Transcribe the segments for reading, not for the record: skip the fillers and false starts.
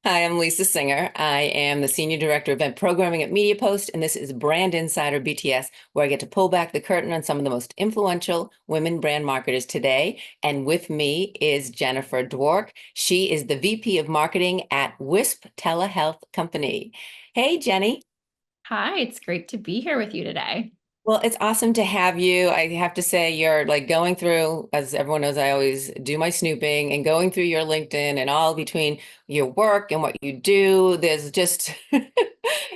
Hi, I'm Lisa Singer. I am the Senior Director of Event Programming at MediaPost, and this is Brand Insider BTS, where I get to pull back the curtain on some of the most influential women brand marketers today. And with me is Jennifer Dwork. She is the VP of Marketing at Wisp Telehealth Company. Hey, Jenny. Hi, it's great to be here with you today. Well, it's awesome to have you. I have to say, you're like going through, as everyone knows, I always do my snooping and going through your LinkedIn and all between your work and what you do. There's just,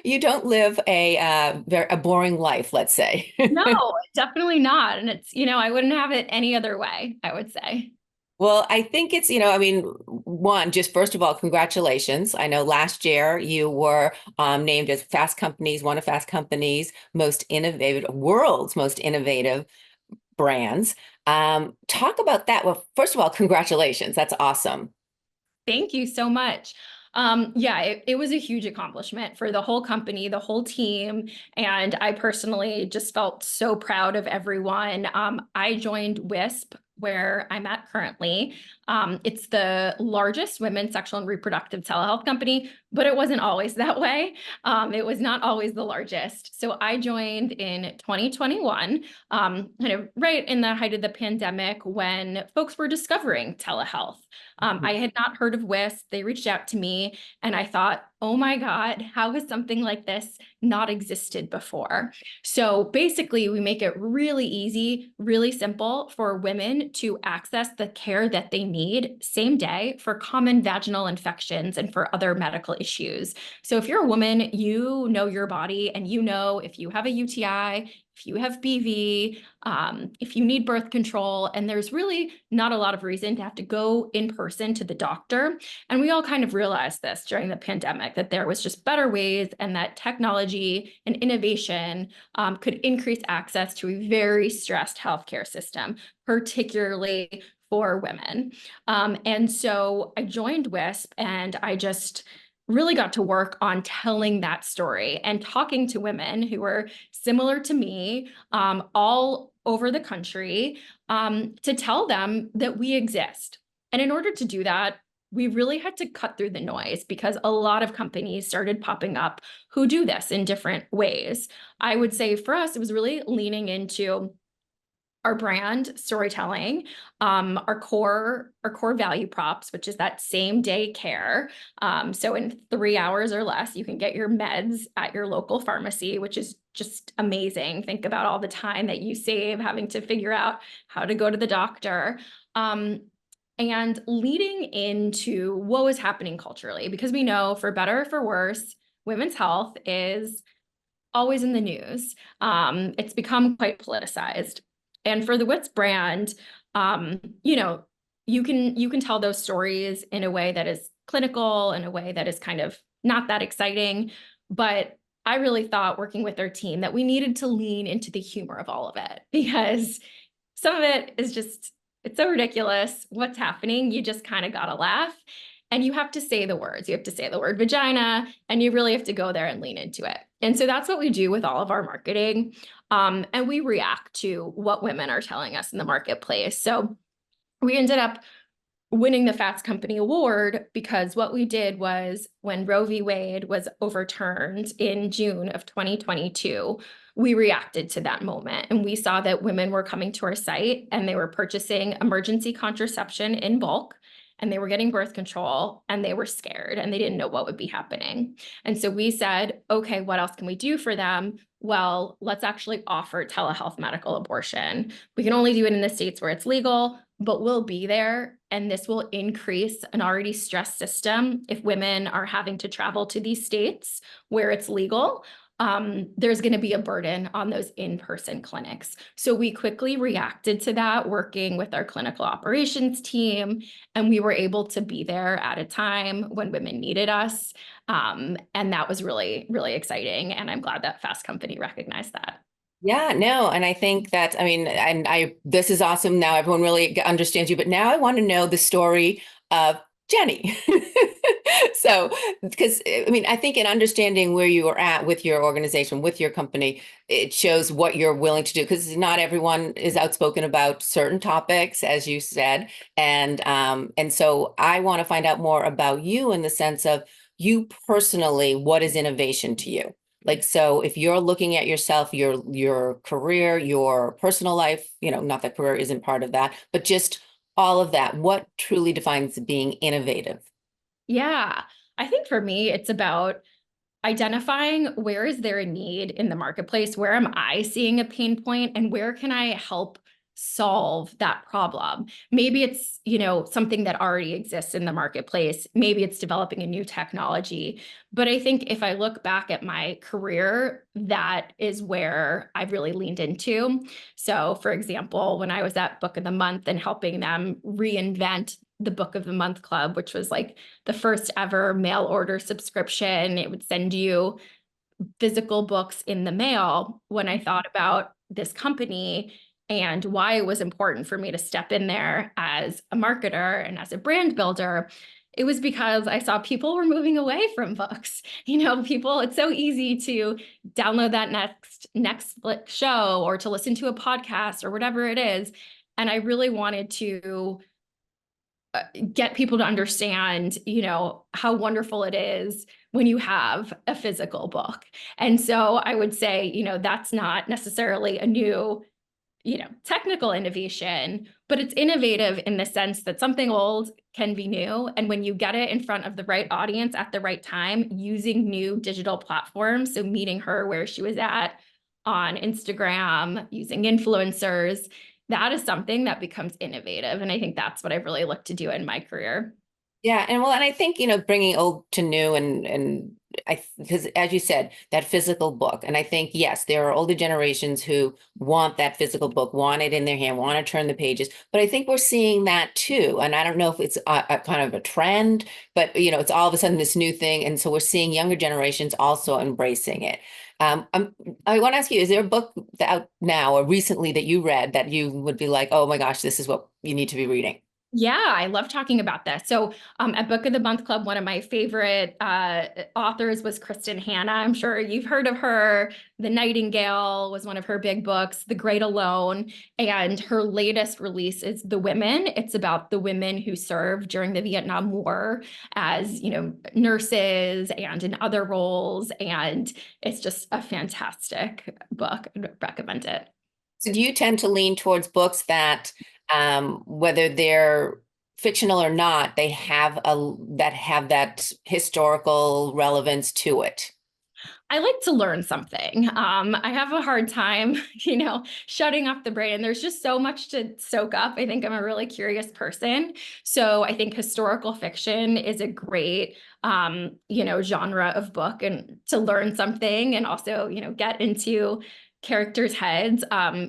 you don't live a boring life, let's say. No, definitely not. And I wouldn't have it any other way, I would say. Well, I think it's, I mean, one, just first of all, congratulations. I know last year you were named as one of Fast Company's most innovative, world's most innovative brands. Talk about that. Well, first of all, congratulations. That's awesome. Thank you so much. Yeah, it was a huge accomplishment for the whole company, the whole team, and I personally just felt so proud of everyone. I joined Wisp, where I'm at currently. It's the largest women's sexual and reproductive telehealth company, but it wasn't always that way. It was not always the largest. So I joined in 2021, kind of right in the height of the pandemic when folks were discovering telehealth. I had not heard of Wisp. They reached out to me and I thought, oh my God, how has something like this not existed before? So basically, we make it really easy, really simple for women to access the care that they need same day for common vaginal infections and for other medical issues. So if you're a woman, you know your body and you know if you have a UTI, if you have BV, if you need birth control, and there's really not a lot of reason to have to go in person to the doctor. And we all kind of realized this during the pandemic, that there was just better ways and that technology and innovation could increase access to a very stressed healthcare system, particularly for women. And so I joined Wisp and I just really got to work on telling that story and talking to women who were similar to me, all over the country, to tell them that we exist. And in order to do that, we really had to cut through the noise because a lot of companies started popping up who do this in different ways. I would say for us, it was really leaning into our brand storytelling, our core value props, which is that same day care. So in 3 hours or less, you can get your meds at your local pharmacy, which is just amazing. Think about all the time that you save having to figure out how to go to the doctor. And leading into what was happening culturally, because we know for better or for worse, women's health is always in the news. It's become quite politicized. And for the Wits brand, you know, you can tell those stories in a way that is clinical, in a way that is kind of not that exciting. But I really thought working with our team that we needed to lean into the humor of all of it because some of it is just, it's so ridiculous. What's happening? You just kind of gotta laugh. And you have to say the words. You have to say the word vagina, and you really have to go there and lean into it. And so that's what we do with all of our marketing. And we react to what women are telling us in the marketplace. So we ended up winning the Fast Company Award because what we did was when Roe v. Wade was overturned in June of 2022, we reacted to that moment and we saw that women were coming to our site and they were purchasing emergency contraception in bulk and they were getting birth control and they were scared and they didn't know what would be happening. And so we said, okay, what else can we do for them? Well, let's actually offer telehealth medical abortion. We can only do it in the states where it's legal, but we'll be there. And this will increase an already stressed system. If women are having to travel to these states where it's legal, there's going to be a burden on those in-person clinics. So we quickly reacted to that, working with our clinical operations team, and we were able to be there at a time when women needed us. And that was really, really exciting. And I'm glad that Fast Company recognized that. Yeah, no, and I think that, I mean, this is awesome. Now everyone really understands you, but now I want to know the story of Jenny. So, because I mean, I think in understanding where you are at with your organization, with your company, it shows what you're willing to do. Because not everyone is outspoken about certain topics, as you said, and so I want to find out more about you in the sense of you personally, what is innovation to you? Like, so if you're looking at yourself, your career, your personal life, not that career isn't part of that, but just all of that, what truly defines being innovative? Yeah. I think for me, it's about identifying where is there a need in the marketplace? Where am I seeing a pain point and where can I help solve that problem? Maybe it's, something that already exists in the marketplace. Maybe it's developing a new technology. But I think if I look back at my career, that is where I've really leaned into. So, for example, when I was at Book of the Month and helping them reinvent the Book of the Month Club, which was like the first ever mail order subscription. It would send you physical books in the mail. When I thought about this company and why it was important for me to step in there as a marketer and as a brand builder, it was because I saw people were moving away from books. People, it's so easy to download that next Netflix show or to listen to a podcast or whatever it is. And I really wanted to get people to understand, how wonderful it is when you have a physical book. And so I would say, that's not necessarily a new, technical innovation, but it's innovative in the sense that something old can be new. And when you get it in front of the right audience at the right time, using new digital platforms, so meeting her where she was at on Instagram, using influencers, that is something that becomes innovative. And I think that's what I've really looked to do in my career. Yeah, and I think bringing old to new, and I because as you said, that physical book, and I think yes, there are older generations who want that physical book, want it in their hand, want to turn the pages. But I think we're seeing that too, and I don't know if it's a kind of a trend, but it's all of a sudden this new thing, and so we're seeing younger generations also embracing it. I want to ask you, is there a book out now or recently that you read that you would be like, oh my gosh, this is what you need to be reading? Yeah, I love talking about this. So, at Book of the Month Club, one of my favorite authors was Kristen Hanna. I'm sure you've heard of her. The Nightingale was one of her big books, The Great Alone. And her latest release is The Women. It's about the women who served during the Vietnam War as, nurses and in other roles. And it's just a fantastic book. I'd recommend it. So do you tend to lean towards books that, whether they're fictional or not, they have that historical relevance to it? I like to learn something. I have a hard time, shutting off the brain. There's just so much to soak up. I think I'm a really curious person. So I think historical fiction is a great, genre of book and to learn something and also, get into characters' heads.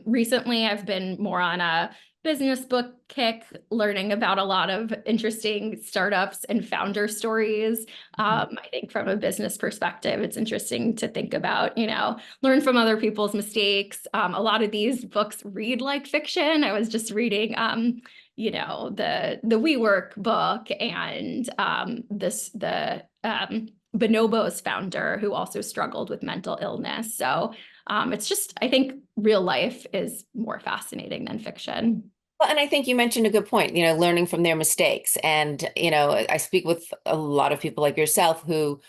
Recently, I've been more on a business book kick, learning about a lot of interesting startups and founder stories. I think from a business perspective, it's interesting to think about, learn from other people's mistakes. A lot of these books read like fiction. I was just reading, the WeWork book and the Bonobos founder who also struggled with mental illness. So it's just, I think real life is more fascinating than fiction. Well, and I think you mentioned a good point, learning from their mistakes. And, I speak with a lot of people like yourself who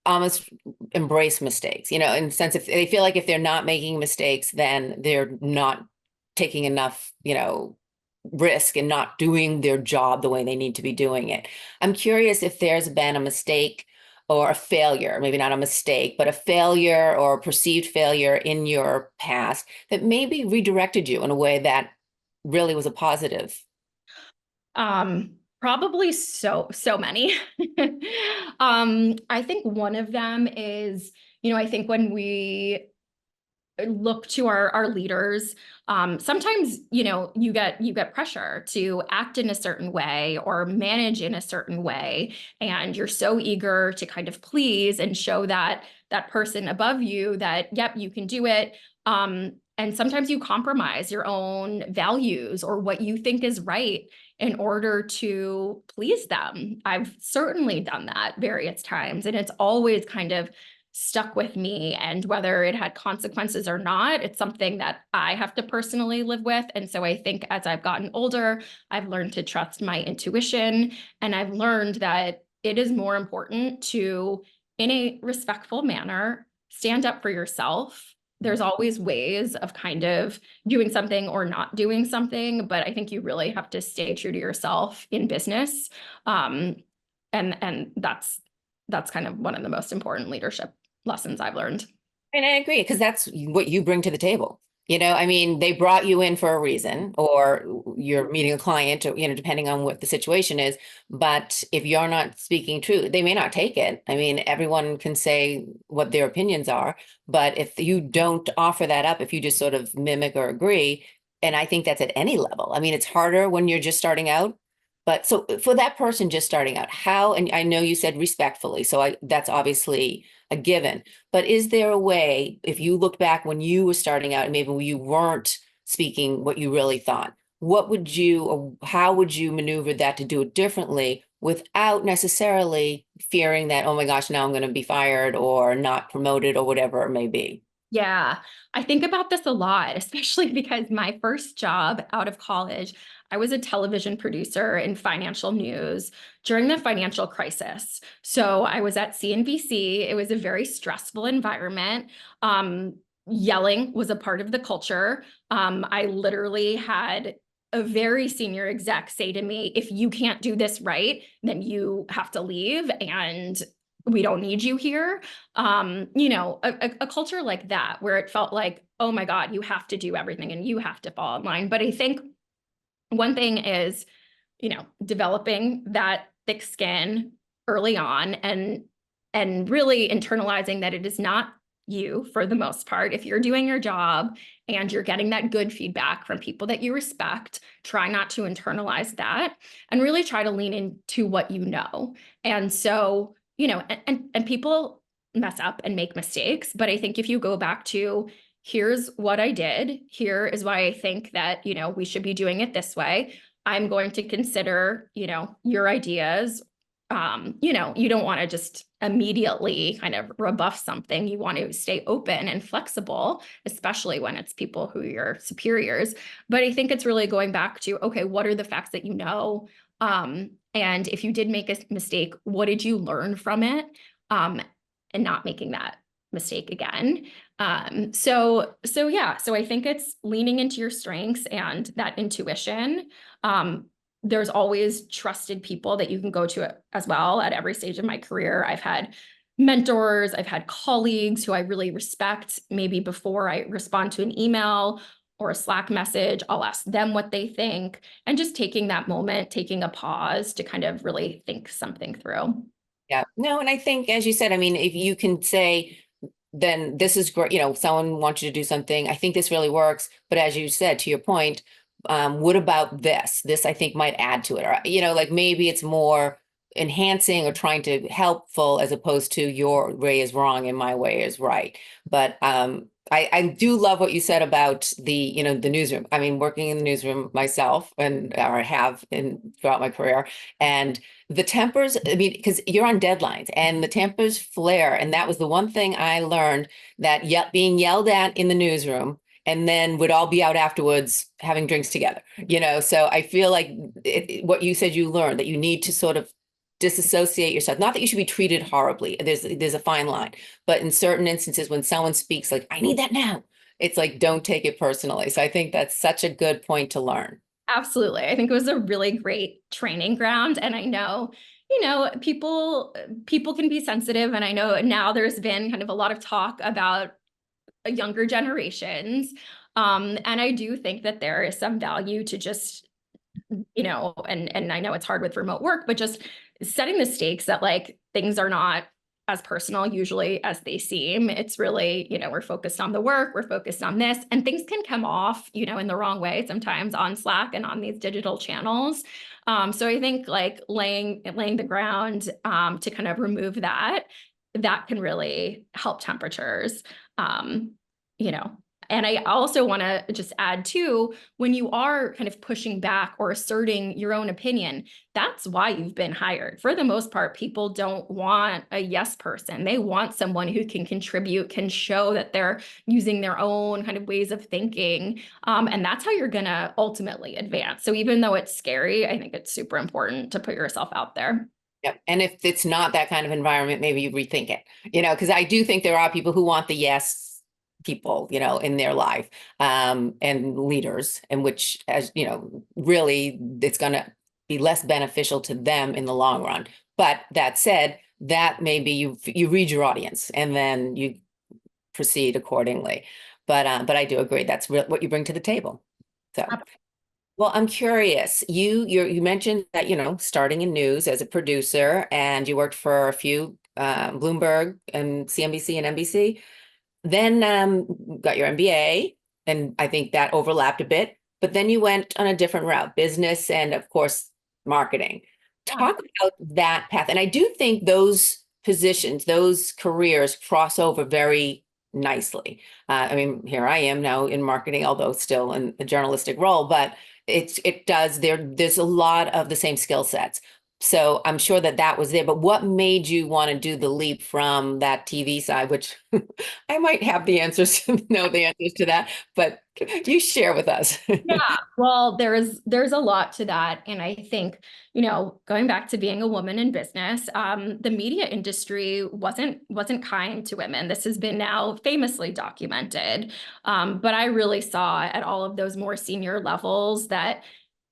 almost embrace mistakes, in the sense if they feel like if they're not making mistakes, then they're not taking enough, risk and not doing their job the way they need to be doing it. I'm curious if there's been a mistake or a failure, maybe not a mistake, but a failure or a perceived failure in your past that maybe redirected you in a way that really was a positive. Probably so many. I think one of them is, I think when we look to our leaders, sometimes you get pressure to act in a certain way or manage in a certain way, and you're so eager to kind of please and show that person above you that yep, you can do it. And sometimes you compromise your own values or what you think is right in order to please them. I've certainly done that various times, and it's always kind of stuck with me. And whether it had consequences or not, it's something that I have to personally live with. And so I think as I've gotten older, I've learned to trust my intuition. And I've learned that it is more important to, in a respectful manner, stand up for yourself. There's always ways of kind of doing something or not doing something, but I think you really have to stay true to yourself in business. And that's kind of one of the most important leadership lessons I've learned. And I agree, because that's what you bring to the table. I mean, they brought you in for a reason, or you're meeting a client, or, depending on what the situation is. But if you're not speaking true, they may not take it. I mean, everyone can say what their opinions are, but if you don't offer that up, if you just sort of mimic or agree, and I think that's at any level. I mean, it's harder when you're just starting out. But so for that person just starting out, how, and I know you said respectfully, so that's obviously a given. But is there a way, if you look back when you were starting out and maybe you weren't speaking what you really thought, what would you, or how would you maneuver that to do it differently without necessarily fearing that, oh my gosh, now I'm going to be fired or not promoted or whatever it may be? Yeah, I think about this a lot, especially because my first job out of college, I was a television producer in financial news during the financial crisis. So I was at CNBC. It was a very stressful environment. Yelling was a part of the culture. I literally had a very senior exec say to me, if you can't do this right, then you have to leave. And we don't need you here. A culture like that, where it felt like, oh my God, you have to do everything and you have to fall in line. But I think one thing is, developing that thick skin early on, and really internalizing that it is not you for the most part. If you're doing your job and you're getting that good feedback from people that you respect, try not to internalize that, and really try to lean into what you know. And so, and people mess up and make mistakes, but I think if you go back to, here's what I did, here is why I think that, we should be doing it this way. I'm going to consider, your ideas. You don't want to just immediately kind of rebuff something. You want to stay open and flexible, especially when it's people who are your superiors. But I think it's really going back to, okay, what are the facts that you know? And if you did make a mistake, what did you learn from it? And not making that mistake again. So I think it's leaning into your strengths and that intuition. There's always trusted people that you can go to as well at every stage of my career. I've had mentors, I've had colleagues who I really respect. Maybe before I respond to an email or a Slack message, I'll ask them what they think, and just taking that moment, taking a pause to kind of really think something through. Yeah, no, and I think, as you said, I mean, if you can say, then this is great, someone wants you to do something, I think this really works. But as you said, to your point, what about this? This I think might add to it. Or, like maybe it's more enhancing or trying to helpful as opposed to your way is wrong and my way is right. But I do love what you said about the newsroom. I mean, working in the newsroom myself, and or have throughout my career, and the tempers, I mean, because you're on deadlines and the tempers flare. And that was the one thing I learned, that being yelled at in the newsroom, and then would all be out afterwards having drinks together, So I feel like what you said you learned, that you need to sort of disassociate yourself. Not that you should be treated horribly. There's a fine line. But in certain instances, when someone speaks like, I need that now, it's like, don't take it personally. So I think that's such a good point to learn. Absolutely. I think it was a really great training ground. And I know, people can be sensitive. And I know now there's been kind of a lot of talk about younger generations. And I do think that there is some value to just, and I know it's hard with remote work, but just setting the stakes that like things are not as personal usually as they seem. It's really, we're focused on the work, we're focused on this, and things can come off, in the wrong way sometimes on Slack and on these digital channels. So I think like laying the ground to kind of remove that can really help temperatures, you know, And I also want to just add too, when you are kind of pushing back or asserting your own opinion, that's why you've been hired. For the most part, people don't want a yes person. They want someone who can contribute, can show that they're using their own kind of ways of thinking. And that's how you're going to ultimately advance. So even though it's scary, I think it's super important to put yourself out there. Yep. And if it's not that kind of environment, maybe you rethink it, because I do think there are people who want the yes people, in their life, and leaders, and which, as really it's going to be less beneficial to them in the long run. But that said, that maybe you read your audience and then you proceed accordingly. But I do agree that's what you bring to the table. So. Well, I'm curious. You mentioned that, starting in news as a producer, and you worked for a few, Bloomberg and CNBC and NBC. Then got your MBA, and I think that overlapped a bit. But then you went on a different route, business and, of course, marketing. Yeah. Talk about that path. And I do think those positions, those careers cross over very nicely. I mean, here I am now in marketing, although still in a journalistic role, but there's a lot of the same skill sets. So I'm sure that was there. But what made you want to do the leap from that TV side, which I might have the answers, know the answers to that, but you share with us. Yeah, well, there's a lot to that. And I think, going back to being a woman in business, the media industry wasn't kind to women. This has been now famously documented. But I really saw at all of those more senior levels that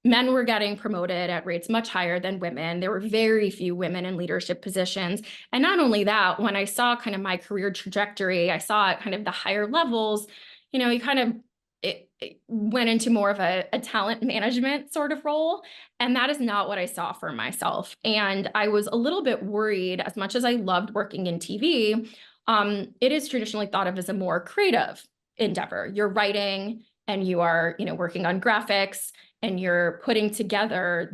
men were getting promoted at rates much higher than women. There were very few women in leadership positions. And not only that, when I saw kind of my career trajectory, I saw at kind of the higher levels, you kind of it went into more of a talent management sort of role. And that is not what I saw for myself. And I was a little bit worried, as much as I loved working in TV, it is traditionally thought of as a more creative endeavor. You're writing and you are, working on graphics and you're putting together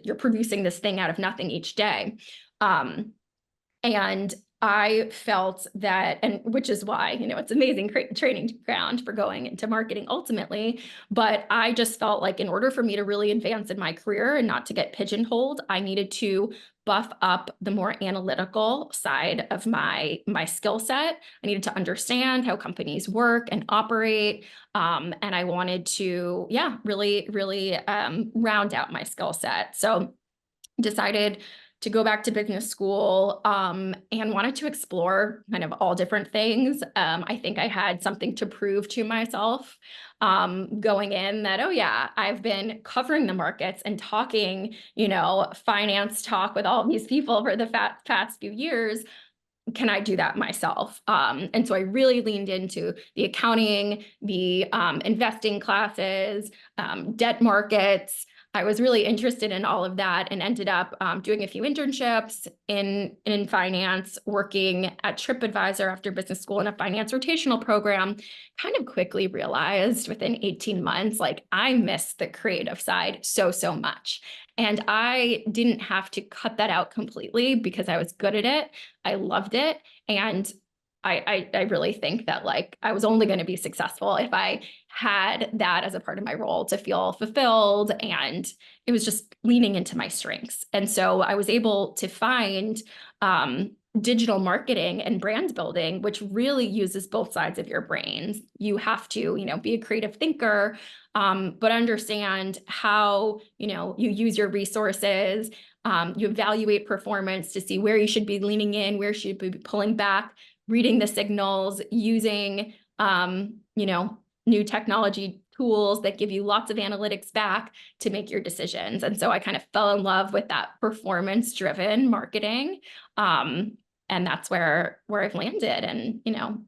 you're producing this thing out of nothing each day. And I felt that, and which is why, it's amazing training ground for going into marketing ultimately. But I just felt like in order for me to really advance in my career and not to get pigeonholed, I needed to buff up the more analytical side of my skill set. I needed to understand how companies work and operate. And I wanted to, really, really round out my skill set. So decided to go back to business school, and wanted to explore kind of all different things. I think I had something to prove to myself, going in that, oh yeah, I've been covering the markets and talking, finance talk with all these people for the past few years. Can I do that myself? And so I really leaned into the accounting, the investing classes, debt markets. I was really interested in all of that and ended up doing a few internships in finance, working at TripAdvisor after business school in a finance rotational program. Kind of quickly realized within 18 months, like I miss the creative side so much. And I didn't have to cut that out completely because I was good at it. I loved it. And I really think that like I was only going to be successful if I had that as a part of my role to feel fulfilled. And it was just leaning into my strengths. And so I was able to find digital marketing and brand building, which really uses both sides of your brains. You have to, be a creative thinker, but understand how, you use your resources. You evaluate performance to see where you should be leaning in, where you should be pulling back, reading the signals, using, new technology tools that give you lots of analytics back to make your decisions. And so I kind of fell in love with that performance-driven marketing. And that's where I've landed and,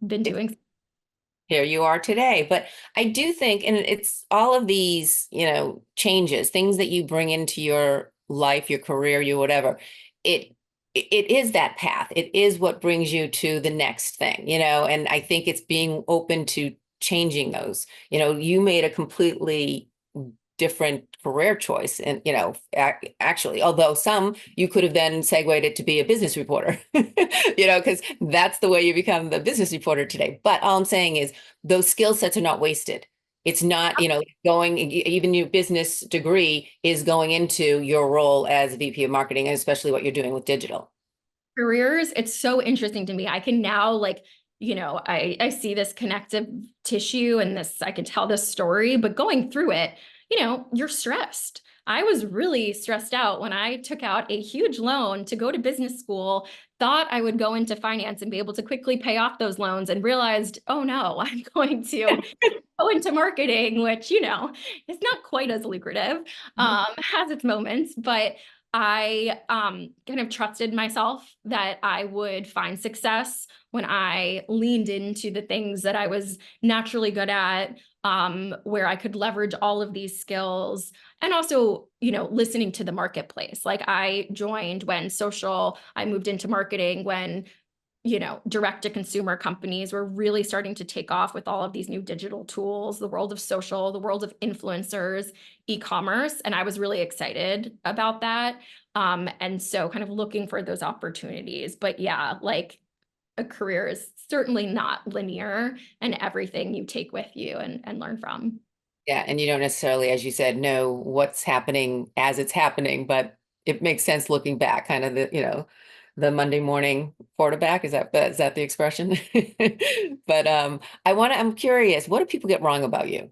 been doing. Here you are today. But I do think, and it's all of these, changes, things that you bring into your life, your career, your whatever, it is that path. It is what brings you to the next thing, and I think it's being open to changing those. You made a completely different career choice. And, actually, although some you could have then segued it to be a business reporter, because that's the way you become the business reporter today. But all I'm saying is those skill sets are not wasted. It's not, going, even your business degree is going into your role as VP of marketing, and especially what you're doing with digital. Careers, it's so interesting to me. I can now I see this connective tissue and this, I can tell this story, but going through it, you're stressed. I was really stressed out when I took out a huge loan to go to business school, thought I would go into finance and be able to quickly pay off those loans, and realized, oh no, I'm going to go into marketing, which, is not quite as lucrative, has its moments, but I kind of trusted myself that I would find success when I leaned into the things that I was naturally good at, where I could leverage all of these skills, and also, listening to the marketplace. Like I joined when I moved into marketing when direct to consumer companies were really starting to take off with all of these new digital tools, the world of social, the world of influencers, e-commerce. And I was really excited about that. And so kind of looking for those opportunities. But yeah, like a career is certainly not linear, and everything you take with you and learn from. Yeah, and you don't necessarily, as you said, know what's happening as it's happening, but it makes sense looking back, kind of the Monday morning quarterback. Is that the expression? But I'm curious, what do people get wrong about you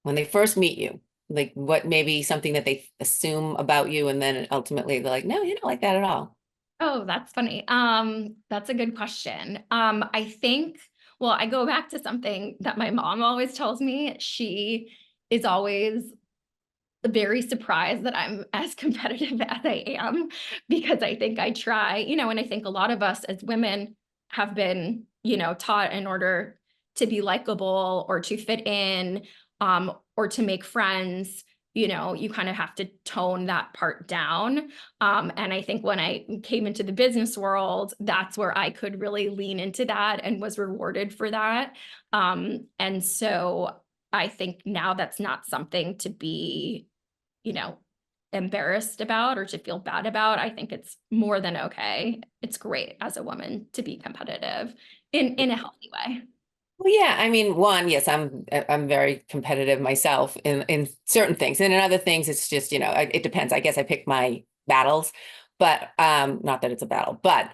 when they first meet you? Like what maybe something that they assume about you, and then ultimately they're like, no, you're not like that at all. Oh, that's funny. That's a good question. I think, well, I go back to something that my mom always tells me. She is always very surprised that I'm as competitive as I am, because I think I try, and I think a lot of us as women have been, taught in order to be likable or to fit in, or to make friends, you kind of have to tone that part down. And I think when I came into the business world, that's where I could really lean into that and was rewarded for that. And so I think now that's not something to be, you know, embarrassed about or to feel bad about. I think it's more than okay. It's great as a woman to be competitive in a healthy way. Well, yeah, I mean, one, yes, I'm very competitive myself in certain things, and in other things, it's just it depends. I guess I pick my battles, but not that it's a battle, but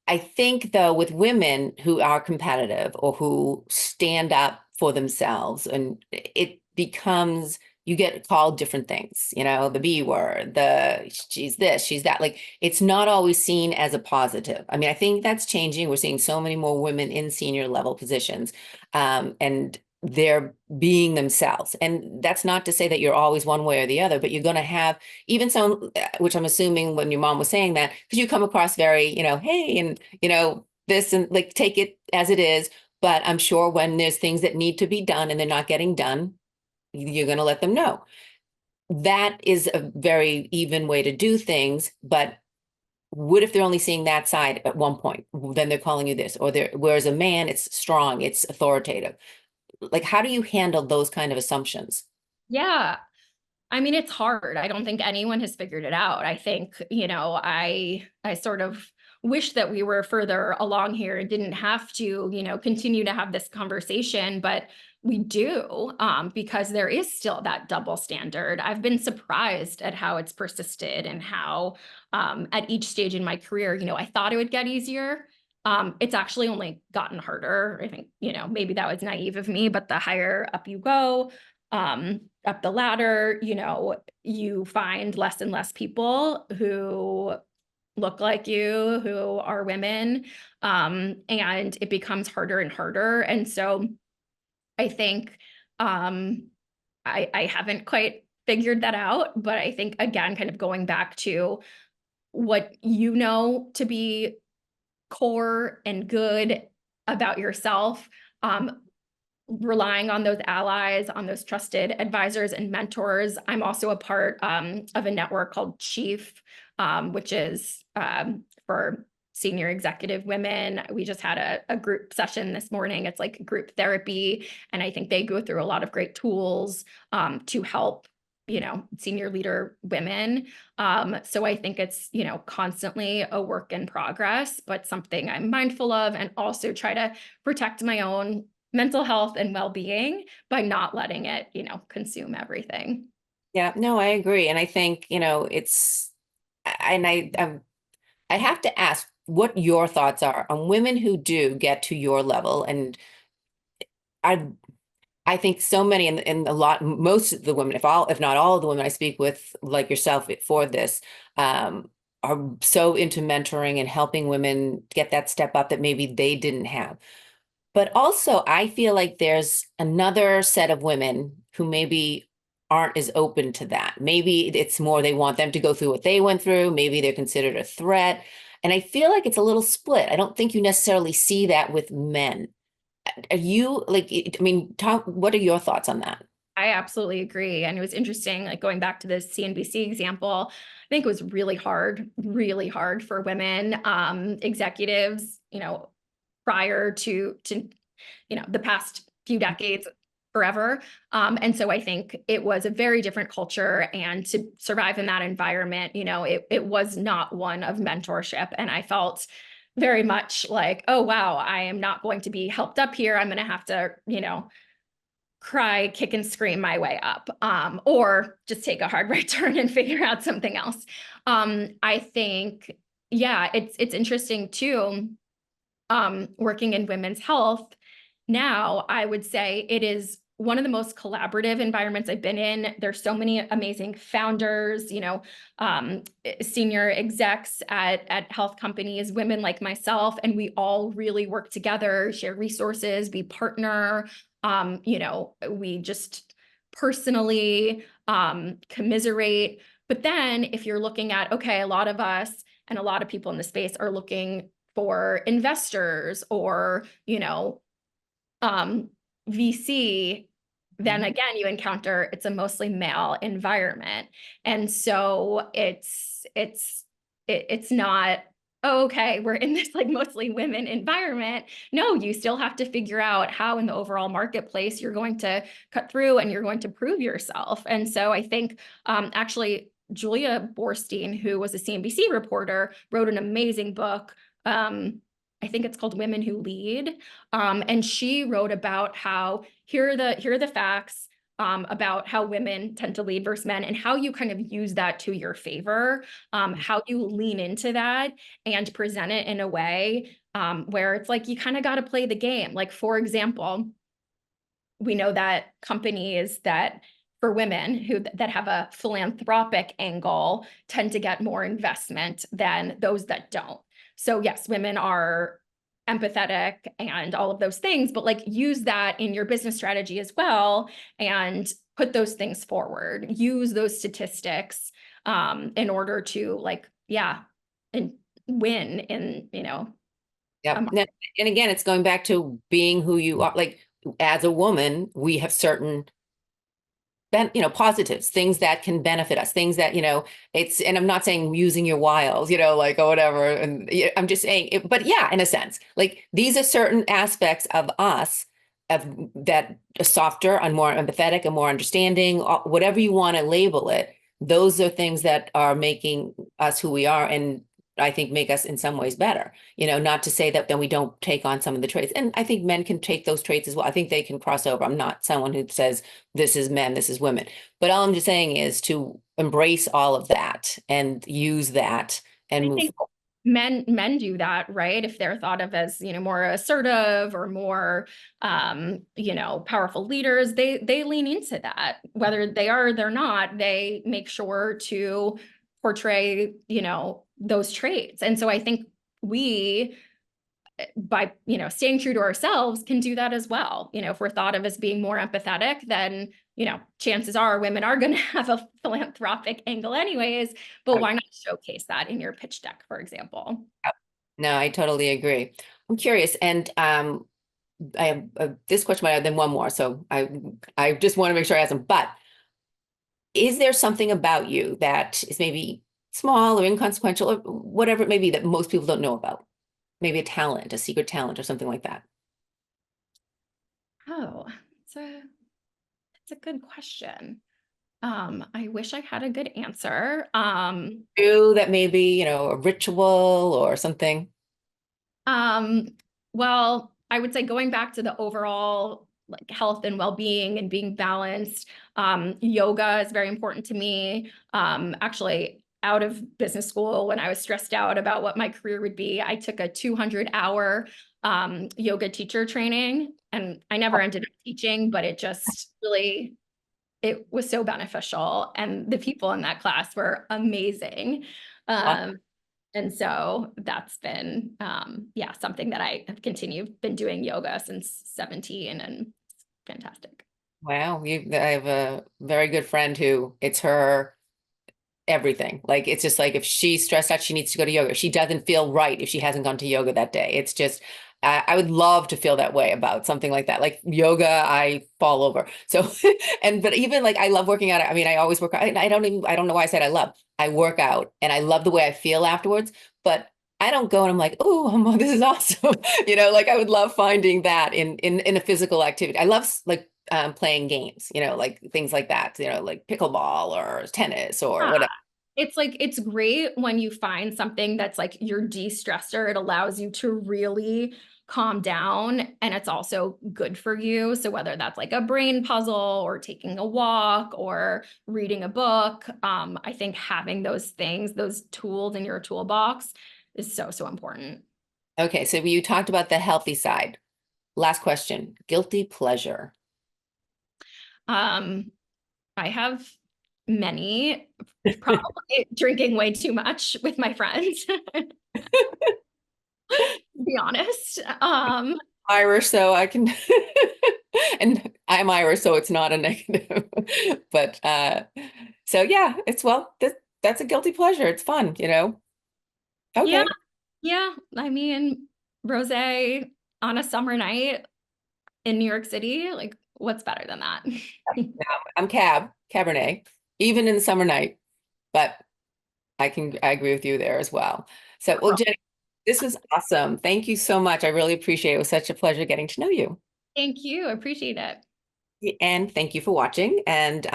I think though with women who are competitive or who stand up for themselves, and it becomes you get called different things, the B word, the she's this, she's that. Like it's not always seen as a positive. I mean, I think that's changing. We're seeing so many more women in senior level positions, and they're being themselves. And that's not to say that you're always one way or the other, but you're going to have even some, which I'm assuming when your mom was saying that, because you come across very, hey, and, this, and like take it as it is. But I'm sure when there's things that need to be done and they're not getting done, you're going to let them know. That is a very even way to do things. But what if they're only seeing that side at one point? Then they're calling you this, or they're, whereas a man, it's strong, it's authoritative. Like, how do you handle those kind of assumptions? Yeah. I mean, it's hard. I don't think anyone has figured it out. I think, I sort of wish that we were further along here and didn't have to, continue to have this conversation, but we do, because there is still that double standard. I've been surprised at how it's persisted and how, at each stage in my career, I thought it would get easier. It's actually only gotten harder. I think, maybe that was naive of me, but the higher up you go, up the ladder, you find less and less people who look like you, who are women, and it becomes harder and harder. And so I think I haven't quite figured that out, but I think again, kind of going back to what to be core and good about yourself, relying on those allies, on those trusted advisors and mentors. I'm also a part of a network called Chief, which is for senior executive women. We just had a group session this morning. It's like group therapy. And I think they go through a lot of great tools to help, senior leader women. So I think it's, constantly a work in progress, but something I'm mindful of, and also try to protect my own mental health and well-being by not letting it, consume everything. Yeah, no, I agree. And I think, and I have to ask what your thoughts are on women who do get to your level. And I I think so many and a lot, most of the women, if not all of the women I speak with, like yourself for this, um, are so into mentoring and helping women get that step up that maybe they didn't have. But also, I feel like there's another set of women who maybe aren't as open to that. Maybe it's more they want them to go through what they went through. Maybe they're considered a threat. And I feel like it's a little split. I don't think you necessarily see that with men. Are you like, I mean, talk, what are your thoughts on that? I absolutely agree. And it was interesting, like going back to the CNBC example, I think it was really hard for women executives, prior to the past few decades, forever. And so I think it was a very different culture. And to survive in that environment, it was not one of mentorship. And I felt very much like, oh, wow, I am not going to be helped up here. I'm going to have to, cry, kick, and scream my way up, or just take a hard right turn and figure out something else. I think, yeah, it's interesting too, working in women's health. Now, I would say it is one of the most collaborative environments I've been in. There's so many amazing founders, senior execs at health companies, women like myself, and we all really work together, share resources, we partner. We just personally commiserate. But then if you're looking at, okay, a lot of us and a lot of people in the space are looking for investors or, VC, then Mhm. again, you encounter it's a mostly male environment. And so it's not, oh, okay, we're in this like mostly women environment. No, you still have to figure out how in the overall marketplace you're going to cut through and you're going to prove yourself. And so I think actually Julia Borstein, who was a CNBC reporter, wrote an amazing book. I think it's called Women Who Lead. And she wrote about how here are the facts about how women tend to lead versus men and how you kind of use that to your favor, how you lean into that and present it in a way where it's like you kind of got to play the game. Like, for example, we know that companies that for women that have a philanthropic angle tend to get more investment than those that don't. So yes, women are empathetic and all of those things, but like use that in your business strategy as well and put those things forward. Use those statistics in order to like, yeah, and win in, Yep. And again, it's going back to being who you are. Like as a woman, we have certain positives, things that can benefit us, things that, and I'm not saying using your wiles, like or whatever. And I'm just saying but yeah, in a sense, like these are certain aspects of us of that are softer and more empathetic and more understanding, whatever you want to label it. Those are things that are making us who we are. And I think make us in some ways better, not to say that then we don't take on some of the traits. And I think men can take those traits as well. I think they can cross over. I'm not someone who says this is men, this is women. But all I'm just saying is to embrace all of that and use that and I move think forward. men do that, right? If they're thought of as, more assertive or more powerful leaders, they lean into that. Whether they are or they're not, they make sure to portray, those traits. And so I think we by staying true to ourselves can do that as well. If we're thought of as being more empathetic, then chances are women are going to have a philanthropic angle anyways, but why not showcase that in your pitch deck, for example? No, I totally agree. I'm curious, and I have this question, but then one more. So I just want to make sure I ask them. But is there something about you that is maybe small or inconsequential or whatever it may be that most people don't know about? Maybe a talent, a secret talent, or something like that. Oh, it's a good question. I wish I had a good answer. Do that maybe, a ritual or something? Um, well, I would say going back to the overall like health and well-being and being balanced, yoga is very important to me. Actually, out of business school, when I was stressed out about what my career would be, I took a 200-hour yoga teacher training, and I never ended up teaching, but it just really it was so beneficial, and the people in that class were amazing. Oh, Um, and so that's been, yeah, something that I have continued, been doing yoga since 17 and it's fantastic. wow, I have a very good friend who it's her everything. Like it's just like if she's stressed out, she needs to go to yoga. She doesn't feel right if she hasn't gone to yoga that day. It's just I would love to feel that way about something like that. Like yoga, I fall over. So but even like I love working out. I mean, I always work out. I don't know why I said I love. I work out and I love the way I feel afterwards, but I don't go and I'm like, oh, this is awesome. Like I would love finding that in a physical activity. I love like playing games, like things like that, like pickleball or tennis or Yeah. whatever. It's like, it's great when you find something that's like your de-stressor. It allows you to really calm down, and it's also good for you. So whether that's like a brain puzzle or taking a walk or reading a book, I think having those things, those tools in your toolbox is so, so important. Okay, so you talked about the healthy side. Last question, guilty pleasure. Um, I have many, probably drinking way too much with my friends, to be honest. Irish, so I can, and I'm Irish, so it's not a negative. But so yeah, that's a guilty pleasure. It's fun. Yeah, Okay. yeah. I mean, rosé on a summer night in New York City, like what's better than that? I'm Cabernet, even in the summer night, but I agree with you there as well. So, well, Jenny, this was awesome. Thank you so much. I really appreciate it. It was such a pleasure getting to know you. Thank you. I appreciate it. And thank you for watching. And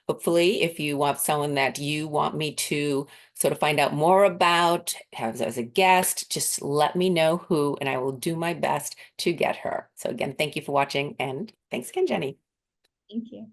hopefully, if you want someone that you want me to sort of find out more about, have as a guest, just let me know who, and I will do my best to get her. So again, thank you for watching, and thanks again, Jenny. Thank you.